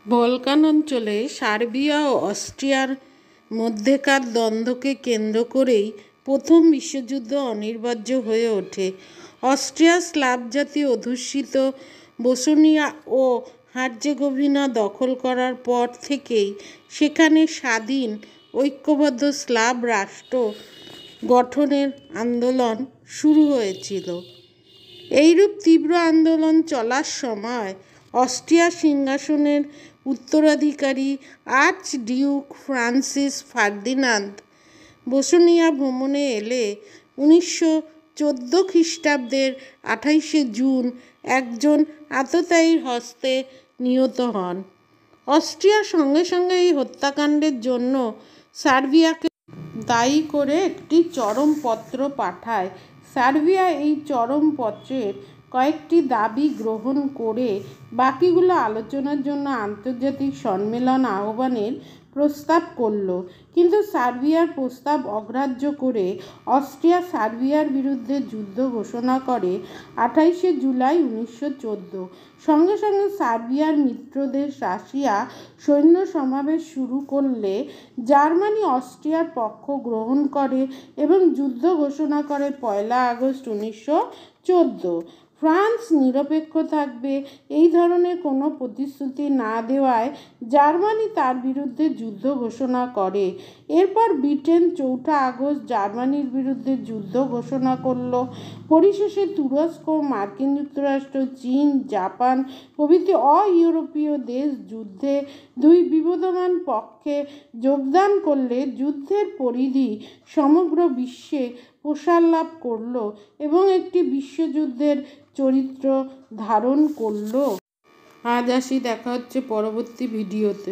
Balkan অঞ্চলে Serbia ও অস্ট্রিয়ার মধ্যেকার দ্বন্দ্বকে কেন্দ্র করেই প্রথম বিশ্বযুদ্ধ অনিবার্য হয়ে ওঠে। অস্ট্রিয়া স্লাভ জাতি অধ্যুষিত বসনিয়া ও হার্জেগোভিনা দখল করার পর থেকেই সেখানে স্বাধীন ঐক্যবদ্ধ স্লাভ রাষ্ট্র গঠনের আন্দোলন শুরু হয়েছিল। এইরূপ তীব্র আন্দোলন চলার সময় অস্ট্রিয়া সিংহাসনের উত্তরাধিকারী আর্চডিউক ফ্রান্সিস ফার্দিনান্দ বসনিয়া ভ্রমণে এলে 1914 খ্রিস্টাব্দের 28শে জুন একজন আততায়ীর হস্তে নিহত হন। অস্ট্রিয়া সঙ্গে সঙ্গে এই হত্যাকাণ্ডের জন্য সার্বিয়াকে দায়ী করে একটি চরমপত্র পাঠায়। সার্বিয়া এই চরমপত্রের কয়েকটি দাবি গ্রহণ করে বাকিগুলো আলোচনার জন্য আন্তর্জাতিক সম্মেলন আহ্বানের প্রস্তাব করল, কিন্তু সার্বিয়ার প্রস্তাব অগ্রাহ্য করে অস্ট্রিয়া সার্বিয়ার বিরুদ্ধে যুদ্ধ ঘোষণা করে 28শে জুলাই 1914। সঙ্গে সঙ্গে সার্বিয়ার মিত্রদেশ রাশিয়া সৈন্য সমাবেশ শুরু করলে জার্মানি অস্ট্রিয়ার পক্ষ গ্রহণ করে এবং যুদ্ধ ঘোষণা করে 1 আগস্ট 1914। ফ্রান্স নিরপেক্ষ থাকবে এই ধরনের কোনো প্রতিশ্রুতি না দেওয়ায় জার্মানি তার বিরুদ্ধে যুদ্ধ ঘোষণা করে। এরপর ব্রিটেন 4 আগস্ট জার্মানির বিরুদ্ধে যুদ্ধ ঘোষণা করল। পরিশেষে তুরস্ক, মার্কিন যুক্তরাষ্ট্র, চীন, জাপান প্রভৃতি অ-ইউরোপীয় দেশ যুদ্ধে দুই বিবদমান পক্ষে যোগদান করলে যুদ্ধের পরিধি সমগ্র বিশ্বে প্রসার লাভ করল এবং একটি বিশ্বযুদ্ধের চরিত্র ধারণ করল। আজ আসি, দেখা হচ্ছে পরবর্তী ভিডিওতে।